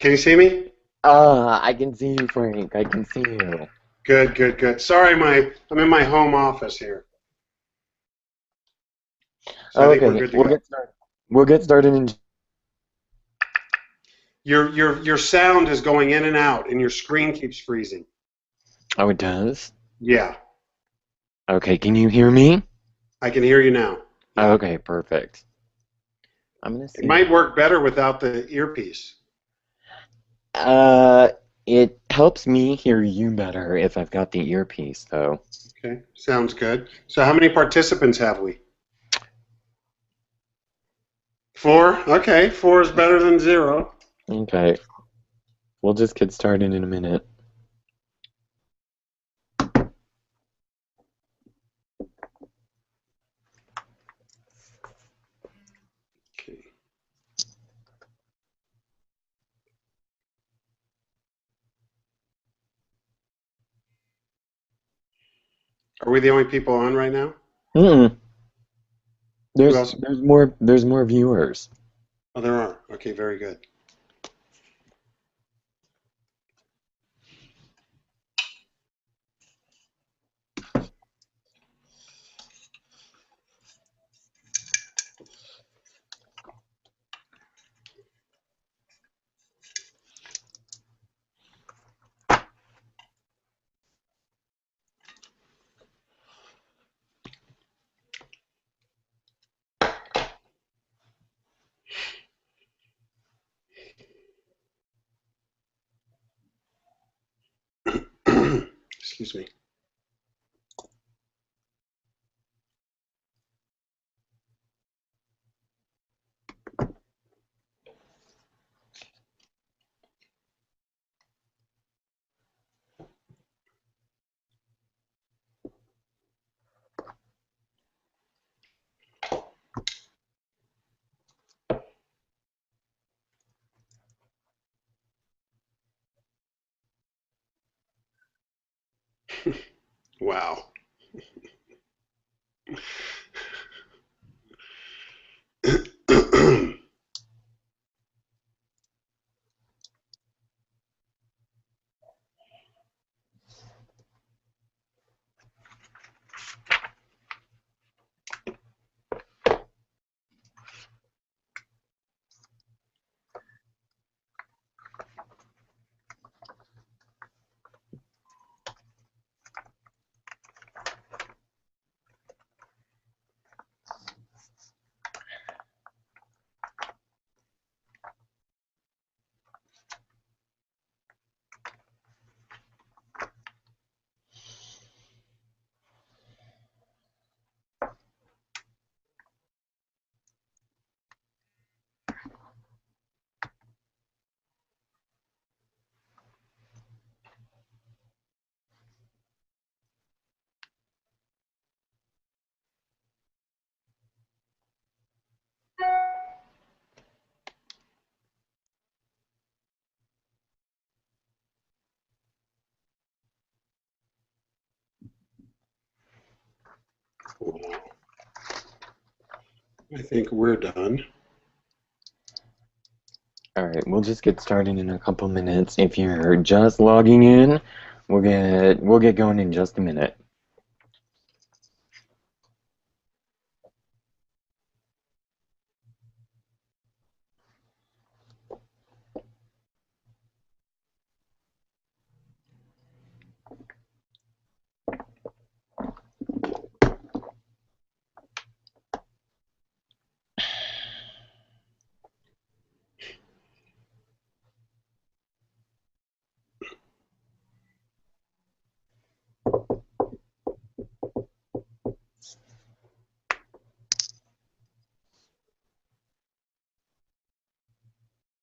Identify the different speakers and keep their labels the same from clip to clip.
Speaker 1: Can you see me?
Speaker 2: I can see you, Frank. I can see you.
Speaker 1: Good, good, good. Sorry, I'm in my home office here, so I think we're
Speaker 2: Okay,
Speaker 1: good to
Speaker 2: we'll
Speaker 1: go.
Speaker 2: get started. We'll get started in.
Speaker 1: Your sound is going in and out, and your screen keeps freezing.
Speaker 2: Oh, it does?
Speaker 1: Yeah,
Speaker 2: Okay, can you hear me?
Speaker 1: I can hear you now. Yeah,
Speaker 2: Okay, perfect. I'm gonna
Speaker 1: it
Speaker 2: see.
Speaker 1: might work better without the earpiece.
Speaker 2: Uh, it helps me hear you better if I've got the earpiece, though.
Speaker 1: Okay, sounds good. So how many participants have we? Four? Okay, four is better than zero.
Speaker 2: Okay, we'll just get started in a minute.
Speaker 1: Okay. Are we the only people on right now?
Speaker 2: Mm-mm.
Speaker 1: Who
Speaker 2: There's
Speaker 1: else?
Speaker 2: there's more there's more viewers.
Speaker 1: Oh, there are. Okay, very good. Excuse me. Wow. I think we're done.
Speaker 2: All right, we'll just get started in a couple minutes. If you're just logging in, we'll get going in just a minute.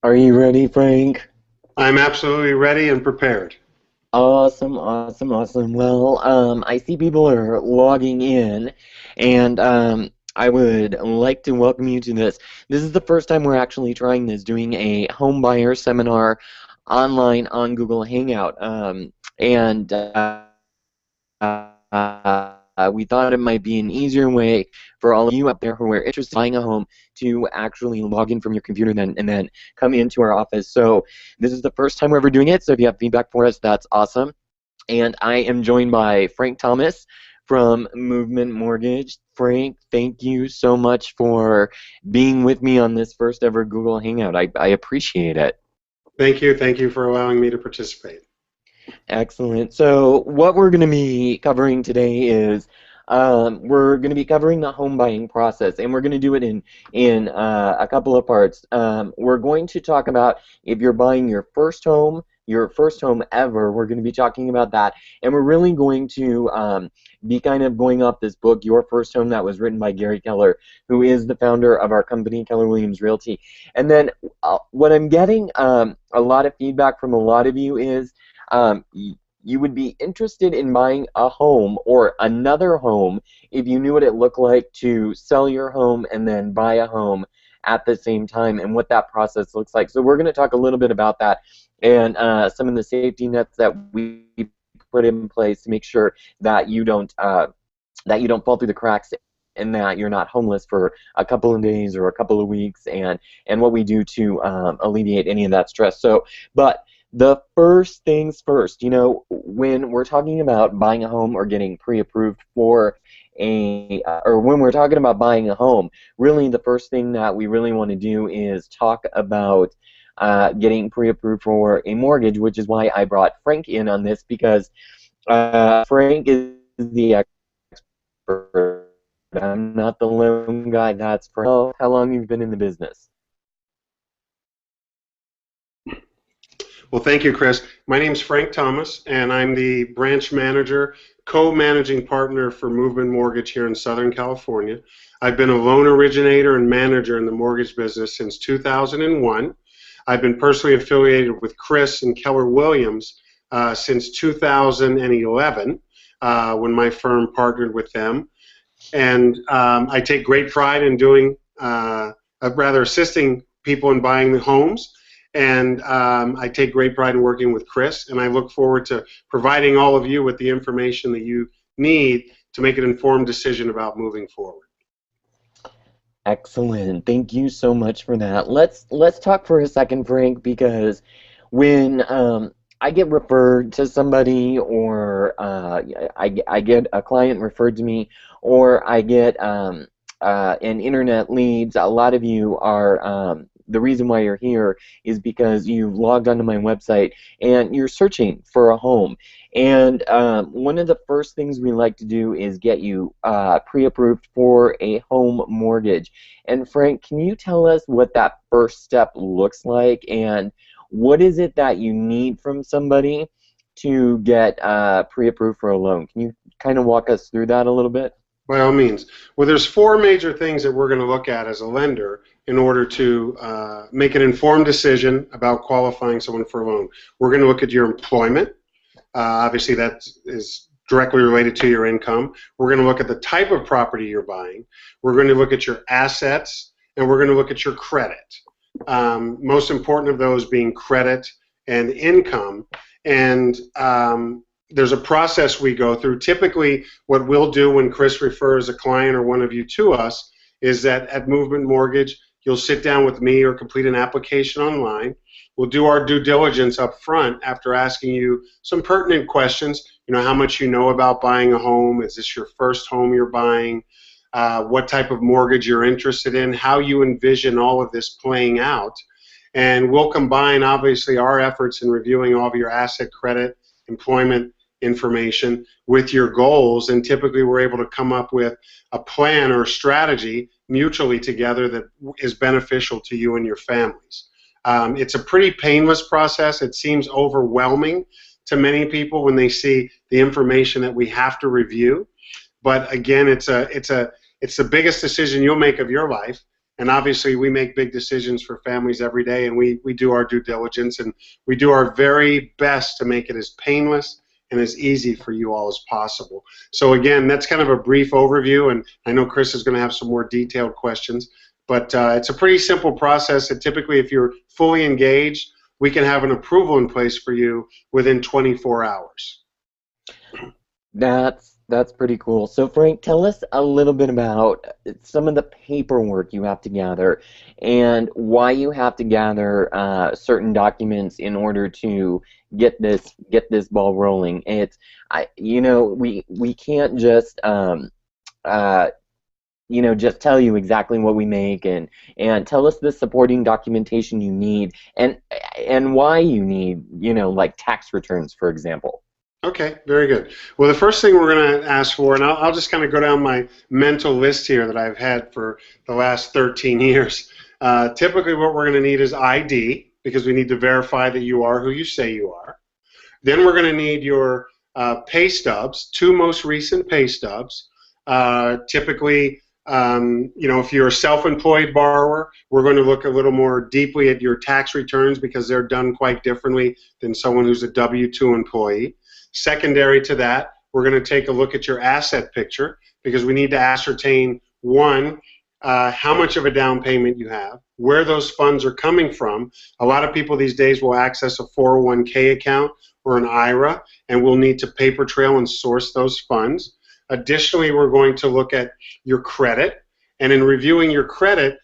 Speaker 2: Are you ready, Frank?
Speaker 1: I'm absolutely ready and prepared.
Speaker 2: Awesome, awesome, awesome. Well, I see people are logging in, and I would like to welcome you to this. This is the first time we're actually trying this, doing a home buyer seminar online on Google Hangout. And we thought it might be an easier way for all of you out there who are interested in buying a home to actually log in from your computer and then come into our office. So this is the first time we're ever doing it, so if you have feedback for us, that's awesome. And I am joined by Frank Thomas from Movement Mortgage. Frank, thank you so much for being with me on this first ever Google Hangout. I appreciate it.
Speaker 1: Thank you. Thank you for allowing me to participate.
Speaker 2: Excellent. So what we're going to be covering today is we're going to be covering the home buying process, and we're going to do it in a couple of parts. We're going to talk about if you're buying your first home ever. We're going to be talking about that, and we're really going to be kind of going off this book, Your First Home, that was written by Gary Keller, who is the founder of our company, Keller Williams Realty. And then what I'm getting a lot of feedback from a lot of you is you would be interested in buying a home or another home if you knew what it looked like to sell your home and then buy a home at the same time and what that process looks like. So we're going to talk a little bit about that and some of the safety nets that we put in place to make sure that you don't fall through the cracks and that you're not homeless for a couple of days or a couple of weeks, and what we do to alleviate any of that stress. So, but the first things first, when we're talking about buying a home or getting pre-approved for or when we're talking about buying a home, really the first thing that we really want to do is talk about getting pre-approved for a mortgage, which is why I brought Frank in on this, because Frank is the expert. I'm not the lone guy. That's for how long you've been in the business.
Speaker 1: Well, thank you, Chris. My name's Frank Thomas, and I'm the branch manager, co-managing partner for Movement Mortgage here in Southern California. I've been a loan originator and manager in the mortgage business since 2001. I've been personally affiliated with Chris and Keller Williams since 2011 when my firm partnered with them. And I take great pride in doing, assisting people in buying the homes. And I take great pride in working with Chris, and I look forward to providing all of you with the information that you need to make an informed decision about moving forward.
Speaker 2: Excellent. Thank you so much for that. Let's talk for a second, Frank, because when I get referred to somebody, or I get a client referred to me, or I get an internet leads, a lot of you are the reason why you're here is because you've logged onto my website and you're searching for a home. And one of the first things we like to do is get you pre-approved for a home mortgage. And Frank, can you tell us what that first step looks like, and what is it that you need from somebody to get pre-approved for a loan? Can you kind of walk us through that a little bit?
Speaker 1: By all means. Well, there's four major things that we're going to look at as a lender in order to make an informed decision about qualifying someone for a loan. We're going to look at your employment. Obviously, that is directly related to your income. We're going to look at the type of property you're buying. We're going to look at your assets, and we're going to look at your credit. Most important of those being credit and income. And there's a process we go through. Typically, what we'll do when Chris refers a client or one of you to us is that at Movement Mortgage, you'll sit down with me or complete an application online. We'll do our due diligence up front after asking you some pertinent questions. How much you know about buying a home. Is this your first home you're buying? What type of mortgage you're interested in, how you envision all of this playing out. And we'll combine, obviously, our efforts in reviewing all of your asset, credit, employment information with your goals, and typically we're able to come up with a plan or a strategy mutually together that is beneficial to you and your families. It's a pretty painless process. It seems overwhelming to many people when they see the information that we have to review, but again, it's the biggest decision you'll make of your life. And obviously, we make big decisions for families every day, and we do our due diligence, and we do our very best to make it as painless and as easy for you all as possible. So again, that's kind of a brief overview, and I know Chris is going to have some more detailed questions, but it's a pretty simple process that typically, if you're fully engaged, we can have an approval in place for you within 24 hours.
Speaker 2: That's pretty cool. So, Frank, tell us a little bit about some of the paperwork you have to gather and why you have to gather certain documents in order to get this ball rolling. We can't just uh, just tell you exactly what we make and tell us the supporting documentation you need and why you need, like tax returns, for example.
Speaker 1: Okay, very good. Well, the first thing we're going to ask for, and I'll just kind of go down my mental list here that I've had for the last 13 years. Typically, what we're going to need is ID because we need to verify that you are who you say you are. Then we're going to need your pay stubs, two most recent pay stubs. Typically, if you're a self-employed borrower, we're going to look a little more deeply at your tax returns because they're done quite differently than someone who's a W-2 employee. Secondary to that, we're going to take a look at your asset picture because we need to ascertain, one, how much of a down payment you have, where those funds are coming from. A lot of people these days will access a 401k account or an IRA, and we'll need to paper trail and source those funds. Additionally, we're going to look at your credit, and in reviewing your credit,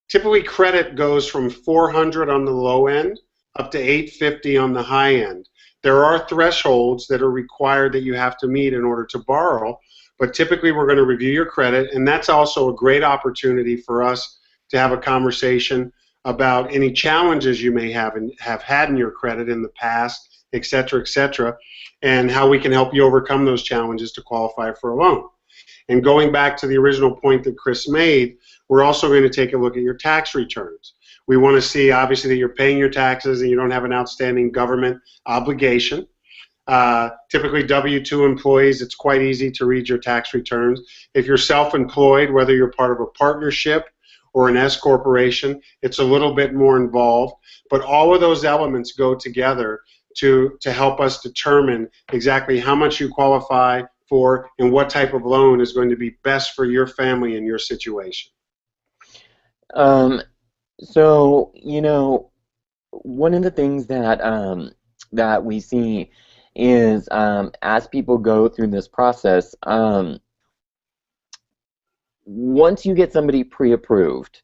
Speaker 1: typically credit goes from 400 on the low end up to 850 on the high end. There are thresholds that are required that you have to meet in order to borrow, but typically we're going to review your credit, and that's also a great opportunity for us to have a conversation about any challenges you may have had in your credit in the past, et cetera, and how we can help you overcome those challenges to qualify for a loan. And going back to the original point that Chris made, we're also going to take a look at your tax returns. We want to see, obviously, that you're paying your taxes and you don't have an outstanding government obligation. Typically, W-2 employees, it's quite easy to read your tax returns. If you're self-employed, whether you're part of a partnership or an S corporation, it's a little bit more involved. But all of those elements go together to help us determine exactly how much you qualify for and what type of loan is going to be best for your family and your situation.
Speaker 2: So, one of the things that we see is as people go through this process, once you get somebody pre-approved,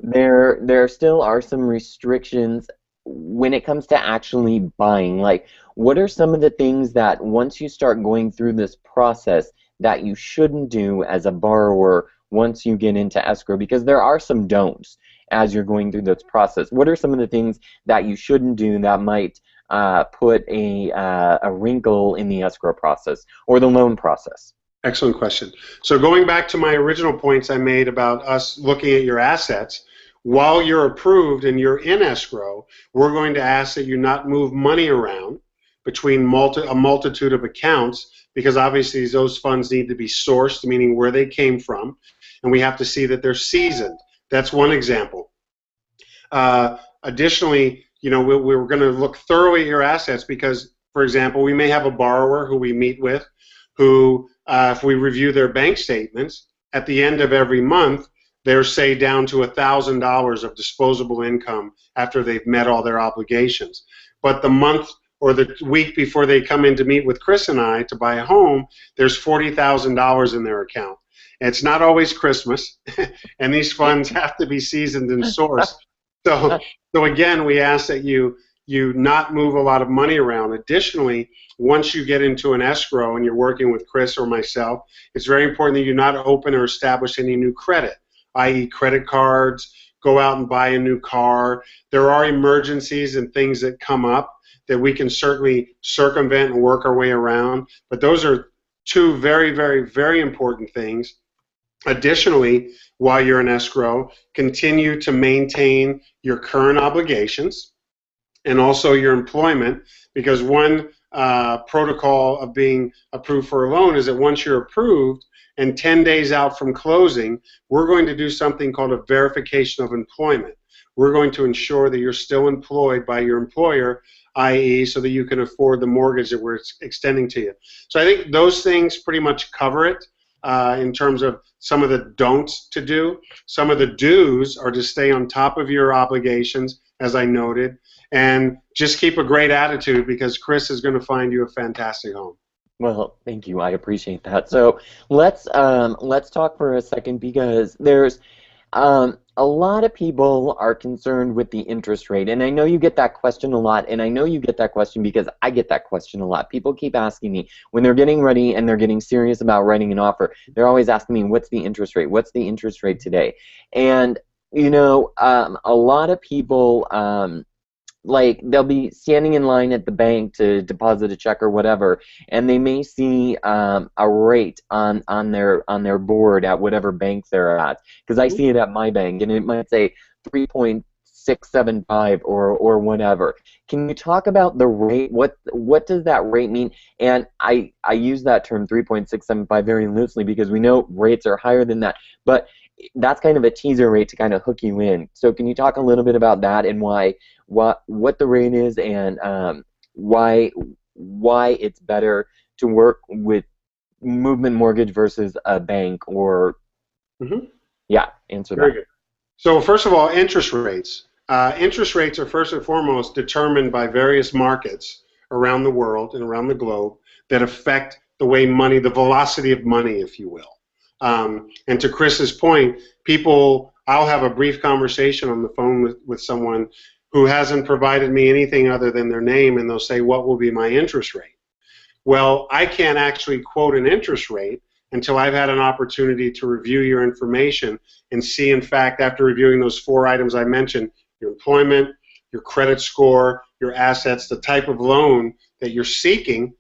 Speaker 2: there still are some restrictions when it comes to actually buying. Like, what are some of the things that once you start going through this process that you shouldn't do as a borrower once you get into escrow? Because there are some don'ts as you're going through this process. What are some of the things that you shouldn't do that might put a wrinkle in the escrow process or the loan process?
Speaker 1: Excellent question. So going back to my original points I made about us looking at your assets, while you're approved and you're in escrow, we're going to ask that you not move money around between a multitude of accounts, because obviously those funds need to be sourced, meaning where they came from, and we have to see that they're seasoned. That's one example. Additionally, we're going to look thoroughly at your assets because, for example, we may have a borrower who we meet with who, if we review their bank statements, at the end of every month, they're, say, down to $1,000 of disposable income after they've met all their obligations. But the month or the week before they come in to meet with Chris and I to buy a home, there's $40,000 in their account. And it's not always Christmas, and these funds have to be seasoned and sourced. So again, we ask that you not move a lot of money around. Additionally, once you get into an escrow and you're working with Chris or myself, it's very important that you not open or establish any new credit, i.e. credit cards, go out and buy a new car. There are emergencies and things that come up that we can certainly circumvent and work our way around, but those are two very, very, very important things. Additionally, while you're in escrow, continue to maintain your current obligations and also your employment, because one protocol of being approved for a loan is that once you're approved and 10 days out from closing, we're going to do something called a verification of employment. We're going to ensure that you're still employed by your employer, i.e. so that you can afford the mortgage that we're extending to you. So I think those things pretty much cover it. In terms of some of the don'ts to do. Some of the do's are to stay on top of your obligations, as I noted, and just keep a great attitude because Chris is going to find you a fantastic home.
Speaker 2: Well, thank you. I appreciate that. So let's talk for a second because there's a lot of people are concerned with the interest rate, and I know you get that question a lot, and I know you get that question because I get that question a lot. People keep asking me when they're getting ready and they're getting serious about writing an offer. They're always asking me, "What's the interest rate? What's the interest rate today?" And a lot of people. Like they'll be standing in line at the bank to deposit a check or whatever, and they may see a rate on their board at whatever bank they're at. Because I see it at my bank, and it might say 3.675 or whatever. Can you talk about the rate? What does that rate mean? And I use that term 3.675 very loosely because we know rates are higher than that, but that's kind of a teaser rate to kind of hook you in. So can you talk a little bit about that and what the rate is and why it's better to work with Movement Mortgage versus a bank or yeah, answer
Speaker 1: Very
Speaker 2: that.
Speaker 1: good. So first of all, interest rates. Interest rates are first and foremost determined by various markets around the world and around the globe that affect the way money, the velocity of money, if you will. And to Chris's point, I'll have a brief conversation on the phone with someone who hasn't provided me anything other than their name, and they'll say, what will be my interest rate? Well, I can't actually quote an interest rate until I've had an opportunity to review your information and see, in fact, after reviewing those 4 items I mentioned, your employment, your credit score, your assets, the type of loan that you're seeking,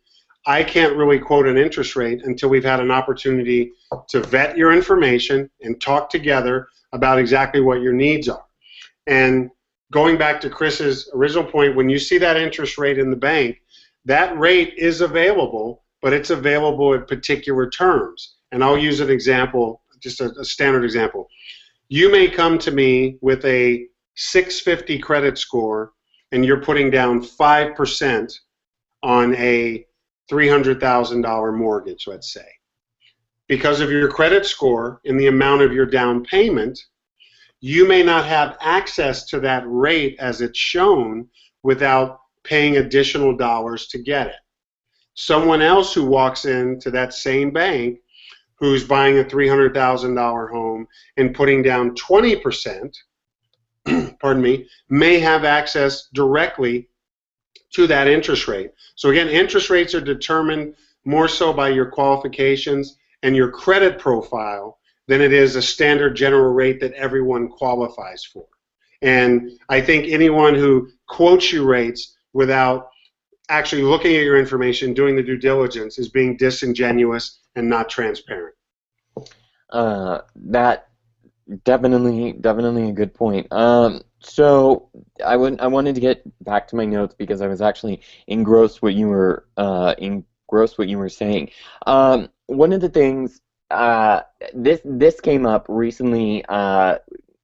Speaker 1: I can't really quote an interest rate until we've had an opportunity to vet your information and talk together about exactly what your needs are. And going back to Chris's original point, when you see that interest rate in the bank, that rate is available, but it's available at particular terms. And I'll use an example, just a standard example. You may come to me with a 650 credit score, and you're putting down 5% on a $300,000 mortgage, let's say. Because of your credit score and the amount of your down payment, you may not have access to that rate as it's shown without paying additional dollars to get it. Someone else who walks into that same bank who's buying a $300,000 home and putting down 20%, pardon me, may have access directly to that interest rate. So again, interest rates are determined more so by your qualifications and your credit profile than it is a standard general rate that everyone qualifies for. And I think anyone who quotes you rates without actually looking at your information, doing the due diligence, is being disingenuous and not transparent.
Speaker 2: That definitely a good point. So I wanted to get back to my notes because I was actually engrossed what you were saying. One of the things this came up recently,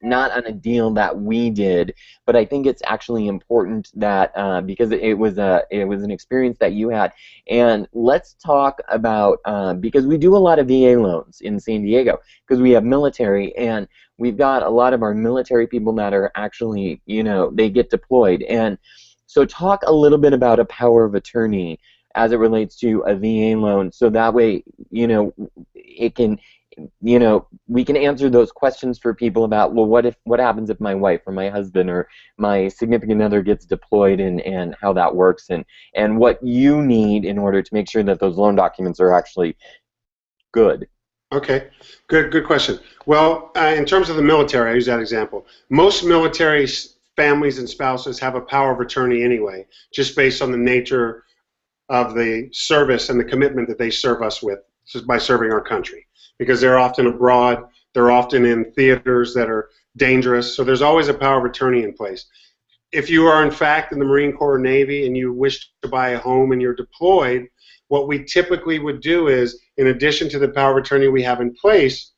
Speaker 2: not on a deal that we did, but I think it's actually important that because it was an experience that you had. And let's talk about because we do a lot of VA loans in San Diego because we have military, and we've got a lot of our military people that are actually, they get deployed. And so talk a little bit about a power of attorney as it relates to a VA loan, so that way, it can, we can answer those questions for people about, well, what happens if my wife or my husband or my significant other gets deployed, and how that works, and what you need in order to make sure that those loan documents are actually good.
Speaker 1: Okay, good question. Well, in terms of the military, I use that example. Most military families and spouses have a power of attorney anyway, just based on the nature of the service and the commitment that they serve us with just by serving our country. Because they're often abroad, they're often in theaters that are dangerous, so there's always a power of attorney in place. If you are in fact in the Marine Corps or Navy and you wish to buy a home and you're deployed, what we typically would do is, in addition to the power of attorney we have in place,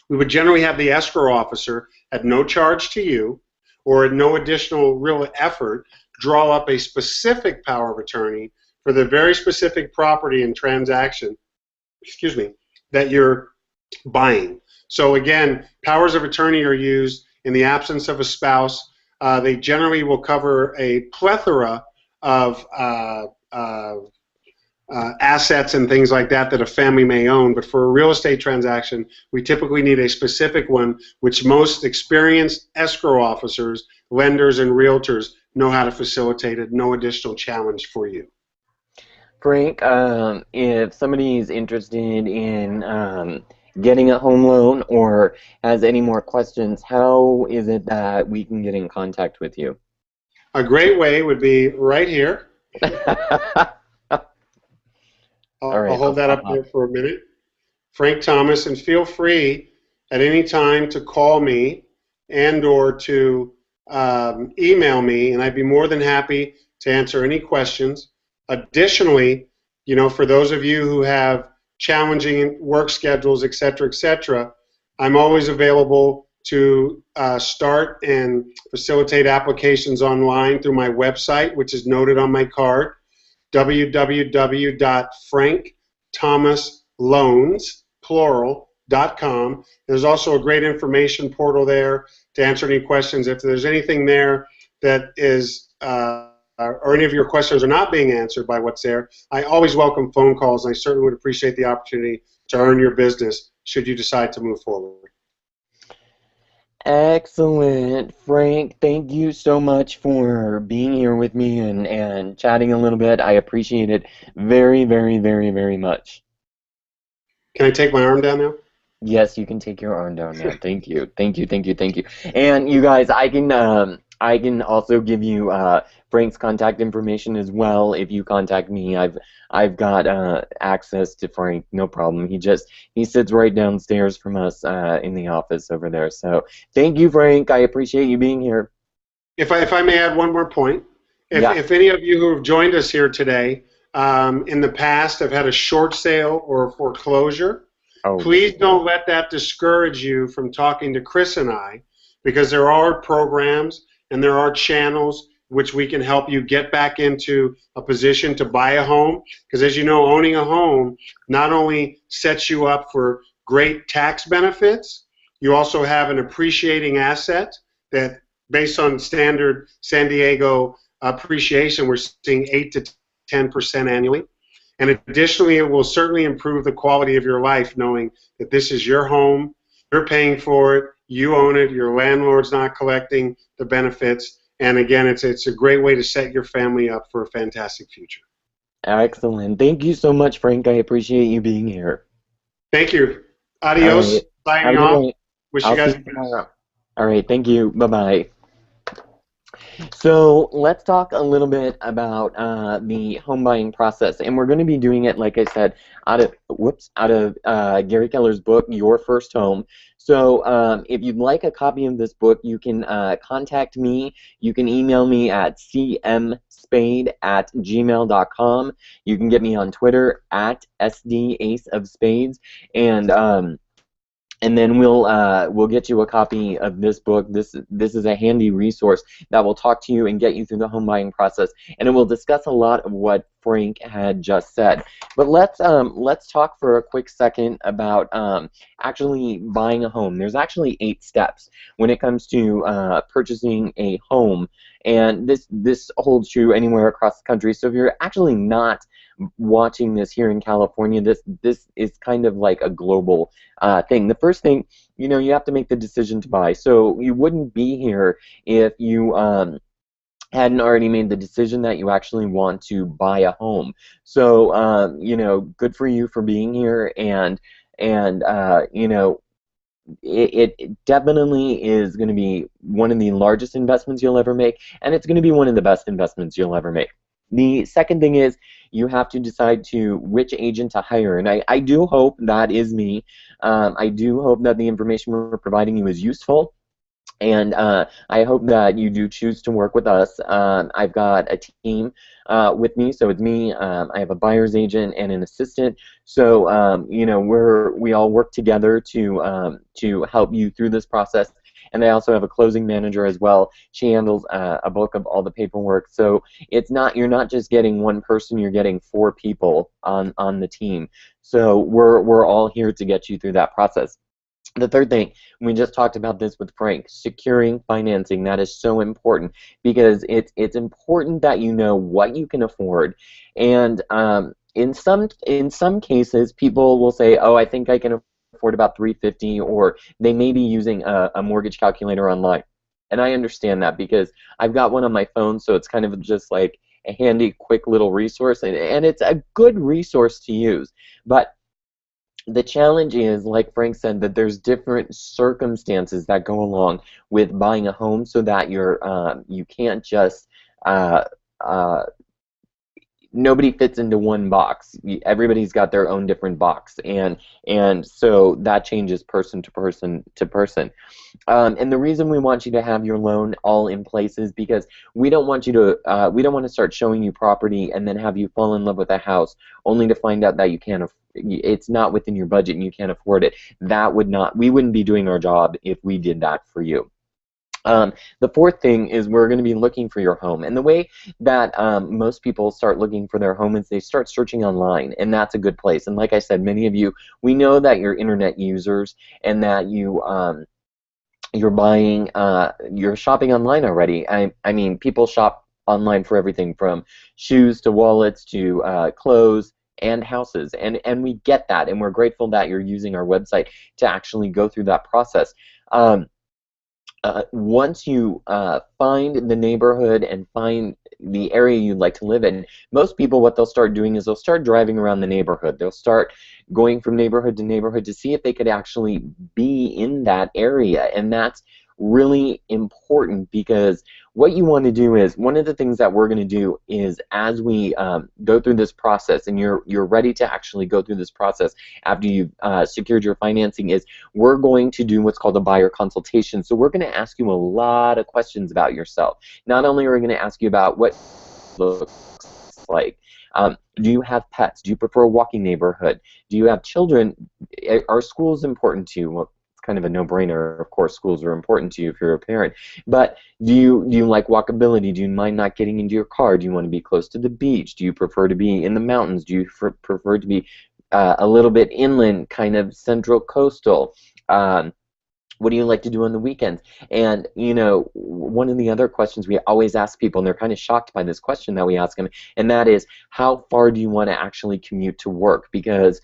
Speaker 1: we would generally have the escrow officer, at no charge to you or at no additional real effort, draw up a specific power of attorney for the very specific property and transaction, that you're buying. So again, powers of attorney are used in the absence of a spouse. They generally will cover a plethora of assets and things like that that a family may own. But for a real estate transaction, we typically need a specific one, which most experienced escrow officers, lenders, and realtors know how to facilitate it. No additional challenge for you.
Speaker 2: Frank, if somebody is interested in getting a home loan or has any more questions, how is it that we can get in contact with you?
Speaker 1: A great way would be right here. I'll hold that up there for a minute. Frank Thomas, and feel free at any time to call me and or to email me, and I'd be more than happy to answer any questions. Additionally, for those of you who have challenging work schedules, et cetera, I'm always available to start and facilitate applications online through my website, which is noted on my card, www.frankthomasloans.com. There's also a great information portal there to answer any questions. If there's anything there that is or any of your questions are not being answered by what's there, I always welcome phone calls, and I certainly would appreciate the opportunity to earn your business should you decide to move forward.
Speaker 2: Excellent, Frank. Thank you so much for being here with me and chatting a little bit. I appreciate it very, very, very, very much.
Speaker 1: Can I take my arm down now?
Speaker 2: Yes, you can take your arm down now. Thank you. Thank you, thank you, thank you. And you guys, I can also give you Frank's contact information as well. If you contact me, I've got access to Frank, no problem. He sits right downstairs from us in the office over there. So thank you, Frank. I appreciate you being here.
Speaker 1: If I may add one more point, if any of you who have joined us here today in the past have had a short sale or a foreclosure, please don't let that discourage you from talking to Chris and I, because there are programs and there are channels which we can help you get back into a position to buy a home. Because as you know, owning a home not only sets you up for great tax benefits, you also have an appreciating asset that, based on standard San Diego appreciation, we're seeing 8 to 10% annually. And additionally, it will certainly improve the quality of your life knowing that this is your home, you're paying for it, you own it, your landlord's not collecting the benefits, and again, it's a great way to set your family up for a fantastic future.
Speaker 2: Excellent. Thank you so much, Frank. I appreciate you being here.
Speaker 1: Thank you. Adios. Signing off. Wish you guys
Speaker 2: tomorrow. All right. Thank you. Bye-bye. So let's talk a little bit about the home buying process, and we're going to be doing it, like I said, out of Gary Keller's book, Your First Home. So if you'd like a copy of this book, you can contact me. You can email me at cmspade@gmail.com. You can get me on Twitter at SDAceofSpades, and then we'll get you a copy of this book. This is a handy resource that will talk to you and get you through the home buying process, and it will discuss a lot of what Frank had just said. But let's talk for a quick second about actually buying a home. There's actually 8 steps when it comes to purchasing a home, and this holds true anywhere across the country. So if you're actually not watching this here in California, this is kind of like a global thing. The first thing, you have to make the decision to buy. So you wouldn't be here if you hadn't already made the decision that you actually want to buy a home. So good for you for being here, and it definitely is going to be one of the largest investments you'll ever make, and it's going to be one of the best investments you'll ever make. The second thing is you have to decide to which agent to hire, and I do hope that is me. I do hope that the information we're providing you is useful, and I hope that you do choose to work with us. I've got a team with me, so it's me. I have a buyer's agent and an assistant. So we all work together to help you through this process. And I also have a closing manager as well. She handles a bulk of all the paperwork. So you're not just getting one person, you're getting 4 people on the team. So we're all here to get you through that process. The third thing, we just talked about this with Frank, securing financing. That is so important because it's important that you know what you can afford, and in some cases, people will say, "Oh, I think I can afford about 350," or they may be using a mortgage calculator online. And I understand that because I've got one on my phone, so it's kind of just like a handy, quick little resource, and it's a good resource to use. But the challenge is, like Frank said, that there's different circumstances that go along with buying a home, so that you can't just uh, uh, nobody fits into one box. Everybody's got their own different box, and so that changes person to person to person. And the reason we want you to have your loan all in place is because we don't want to start showing you property and then have you fall in love with a house only to find out that it's not within your budget and you can't afford it. We wouldn't be doing our job if we did that for you. The fourth thing is we're going to be looking for your home. And the way that most people start looking for their home is they start searching online, and that's a good place. And like I said, many of you, we know that you're internet users and that you're shopping online already. I mean, people shop online for everything from shoes to wallets to clothes and houses, and we get that, and we're grateful that you're using our website to actually go through that process. Once you find the neighborhood and find the area you'd like to live in, most people, what they'll start doing is they'll start driving around the neighborhood. They'll start going from neighborhood to neighborhood to see if they could actually be in that area, and that's really important because what you want to do is, one of the things that we're going to do is, as we go through this process and you're ready to actually go through this process after you've secured your financing, is we're going to do what's called a buyer consultation. So we're going to ask you a lot of questions about yourself. Not only are we going to ask you about what it looks like, do you have pets? Do you prefer a walking neighborhood? Do you have children? Are schools important to you? Well, kind of a no-brainer. Of course, schools are important to you if you're a parent. But do you like walkability? Do you mind not getting into your car? Do you want to be close to the beach? Do you prefer to be in the mountains? Do you prefer to be a little bit inland, kind of central coastal? What do you like to do on the weekends? And, one of the other questions we always ask people, and they're kind of shocked by this question that we ask them, and that is, how far do you want to actually commute to work? Because,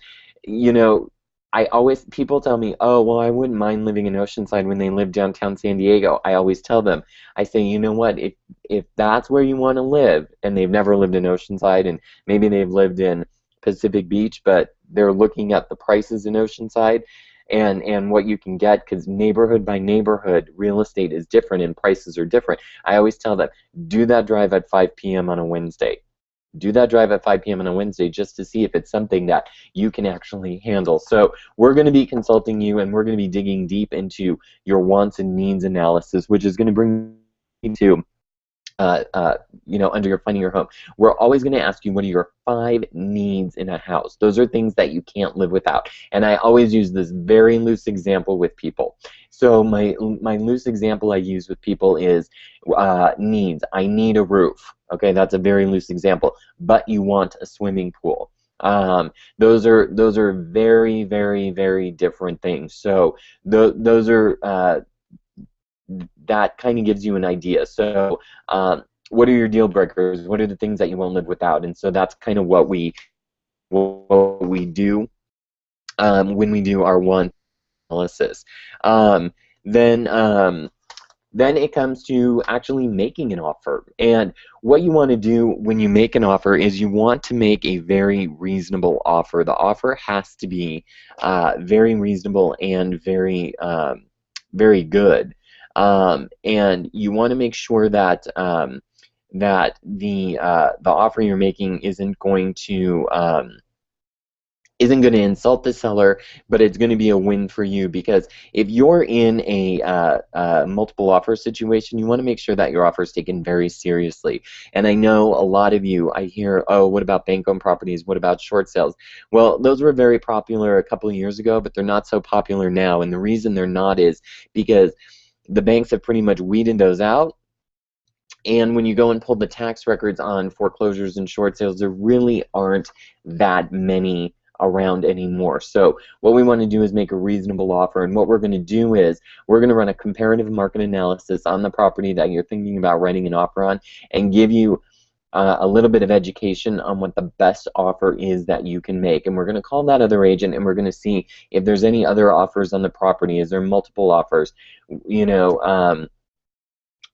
Speaker 2: people tell me, oh, well, I wouldn't mind living in Oceanside when they live downtown San Diego. I always tell them, I say, you know what, if that's where you want to live, and they've never lived in Oceanside, and maybe they've lived in Pacific Beach, but they're looking at the prices in Oceanside and what you can get, because neighborhood by neighborhood, real estate is different and prices are different. I always tell them, do that drive at 5 p.m. on a Wednesday. Do that drive at 5 p.m. on a Wednesday just to see if it's something that you can actually handle. So we're going to be consulting you, and we're going to be digging deep into your wants and needs analysis, which is going to bring you to under your finding your home. We're always going to ask you, what are your 5 needs in a house? Those are things that you can't live without. And I always use this very loose example with people. So my loose example I use with people is needs. I need a roof. Okay, that's a very loose example. But you want a swimming pool. Those are very, very, very different things. So those are that kind of gives you an idea. So what are your deal breakers? What are the things that you won't live without? And so that's kind of what we do when we do our want analysis. Then it comes to actually making an offer. And what you want to do when you make an offer is you want to make a very reasonable offer. The offer has to be very reasonable and very, very good. And you want to make sure that that the offer you're making isn't going to insult the seller, but it's going to be a win for you, because if you're in a multiple offer situation, you want to make sure that your offer is taken very seriously. And I know a lot of you, I hear, oh, what about bank-owned properties? What about short sales? Well, those were very popular a couple of years ago, but they're not so popular now. And the reason they're not is because the banks have pretty much weeded those out. And when you go and pull the tax records on foreclosures and short sales, there really aren't that many around anymore. So what we want to do is make a reasonable offer, and what we're going to do is we're going to run a comparative market analysis on the property that you're thinking about writing an offer on, and give you a little bit of education on what the best offer is that you can make. And we're going to call that other agent, and we're going to see if there's any other offers on the property. Is there multiple offers? You know,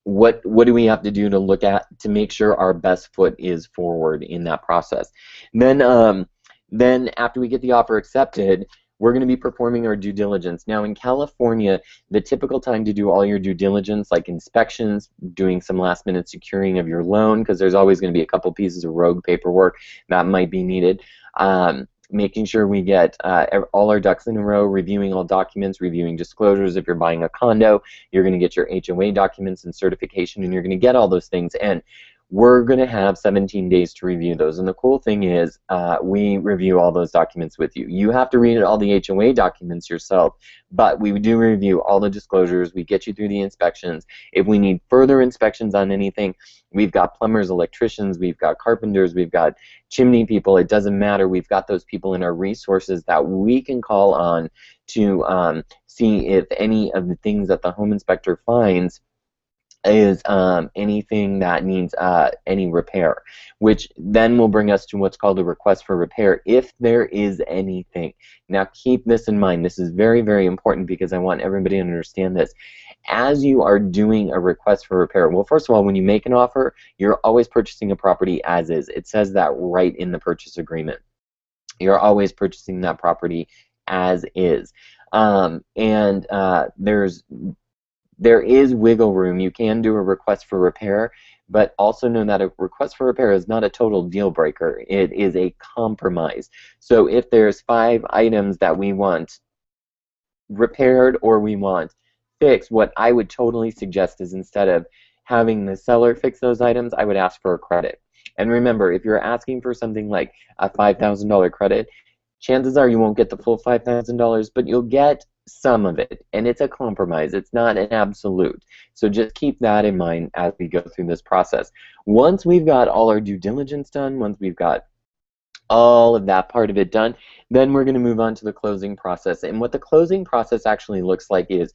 Speaker 2: what do we have to do to look at to make sure our best foot is forward in that process? Then after we get the offer accepted, we're going to be performing our due diligence. Now in California, the typical time to do all your due diligence, like inspections, doing some last minute securing of your loan, because there's always going to be a couple pieces of rogue paperwork that might be needed. Making sure we get all our ducks in a row, reviewing all documents, reviewing disclosures. If you're buying a condo, you're going to get your HOA documents and certification, and you're going to get all those things. And we're going to have 17 days to review those. And the cool thing is we review all those documents with you. You have to read all the HOA documents yourself, but we do review all the disclosures. We get you through the inspections. If we need further inspections on anything, we've got plumbers, electricians, we've got carpenters, we've got chimney people. It doesn't matter. We've got those people in our resources that we can call on to see if any of the things that the home inspector finds is anything that needs any repair, which then will bring us to what's called a request for repair, if there is anything. Now keep this in mind. This is very, very important because I want everybody to understand this. As you are doing a request for repair, well, first of all, when you make an offer, you're always purchasing a property as is. It says that right in the purchase agreement. You're always purchasing that property as is. There is wiggle room. You can do a request for repair, but also know that a request for repair is not a total deal breaker. It is a compromise. So if there's 5 items that we want repaired or we want fixed, what I would totally suggest is instead of having the seller fix those items, I would ask for a credit. And remember, if you're asking for something like a $5,000 credit, chances are you won't get the full $5,000, but you'll get some of it, and it's a compromise. It's not an absolute. So just keep that in mind as we go through this process. Once we've got all our due diligence done, once we've got all of that part of it done, then we're going to move on to the closing process. And what the closing process actually looks like is,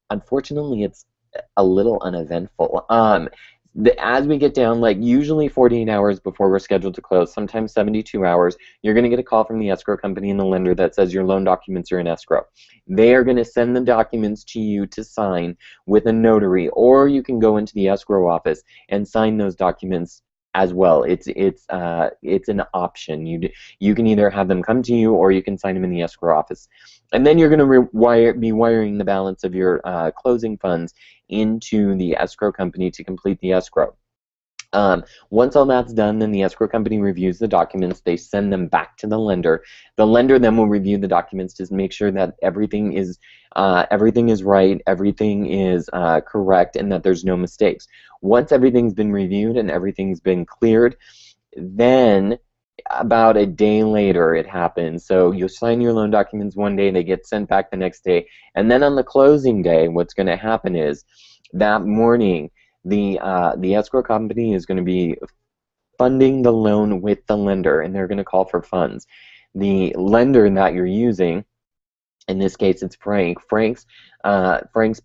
Speaker 2: unfortunately, it's a little uneventful. As we get down, like usually 48 hours before we're scheduled to close, sometimes 72 hours, you're going to get a call from the escrow company and the lender that says your loan documents are in escrow. They are going to send the documents to you to sign with a notary, or you can go into the escrow office and sign those documents as well. It's an option. You can either have them come to you, or you can sign them in the escrow office. And then you're going to be wiring the balance of your closing funds into the escrow company to complete the escrow. Once all that's done, then the escrow company reviews the documents. They send them back to the lender. The lender then will review the documents to make sure that everything is right, everything is correct, and that there's no mistakes. Once everything's been reviewed and everything's been cleared, then about a day later it happens. So you'll sign your loan documents one day, they get sent back the next day, and then on the closing day, what's going to happen is that morning, the escrow company is going to be funding the loan with the lender, and they're going to call for funds. The lender that you're using, in this case it's Frank. Frank's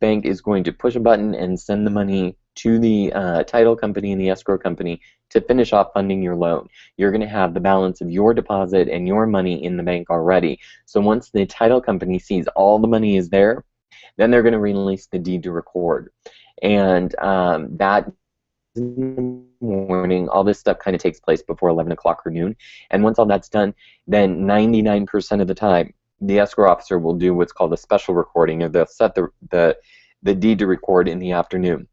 Speaker 2: bank is going to push a button and send the money to the title company and the escrow company to finish off funding your loan. You're going to have the balance of your deposit and your money in the bank already. So once the title company sees all the money is there, then they're going to release the deed to record. And that in the morning, all this stuff kind of takes place before 11 o'clock or noon. And once all that's done, then 99% of the time, the escrow officer will do what's called a special recording, or they'll set the deed to record in the afternoon.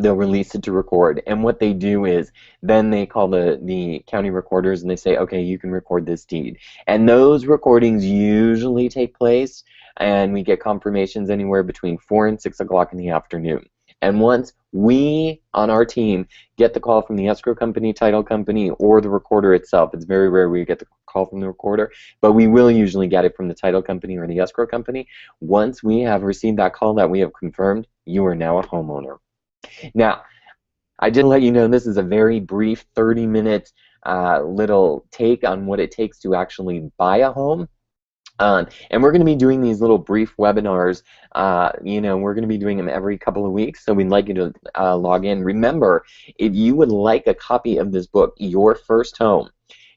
Speaker 2: They'll release it to record, and what they do is then they call the county recorders and they say, okay, you can record this deed. And those recordings usually take place, and we get confirmations anywhere between 4 and 6 o'clock in the afternoon. And once we, on our team, get the call from the escrow company, title company, or the recorder itself, it's very rare we get the call from the recorder, but we will usually get it from the title company or the escrow company. Once we have received that call that we have confirmed, you are now a homeowner. Now, I did let you know this is a very brief 30-minute little take on what it takes to actually buy a home. And we're going to be doing these little brief webinars. We're going to be doing them every couple of weeks, so we'd like you to log in. Remember, if you would like a copy of this book, Your First Home,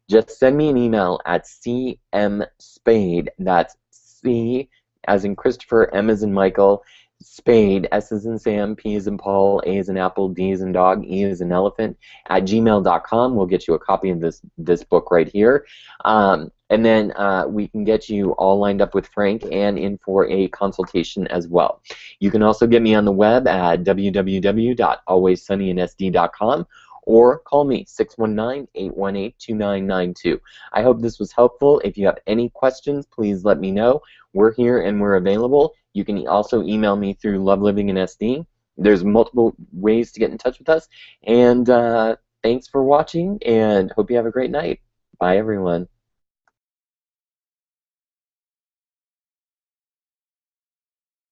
Speaker 2: just send me an email at cmspade, that's C as in Christopher, M as in Michael, Spade, S as in Sam, P as in Paul, A as in Apple, D as in Dog, E as in Elephant, at gmail.com. We'll get you a copy of this book right here. And then we can get you all lined up with Frank and in for a consultation as well. You can also get me on the web at www.alwayssunnyinsd.com or call me 619-818-2992. I hope this was helpful. If you have any questions, please let me know. We're here and we're available. You can also email me through Love Living in SD. There's multiple ways to get in touch with us. And thanks for watching, and hope you have a great night. Bye, everyone.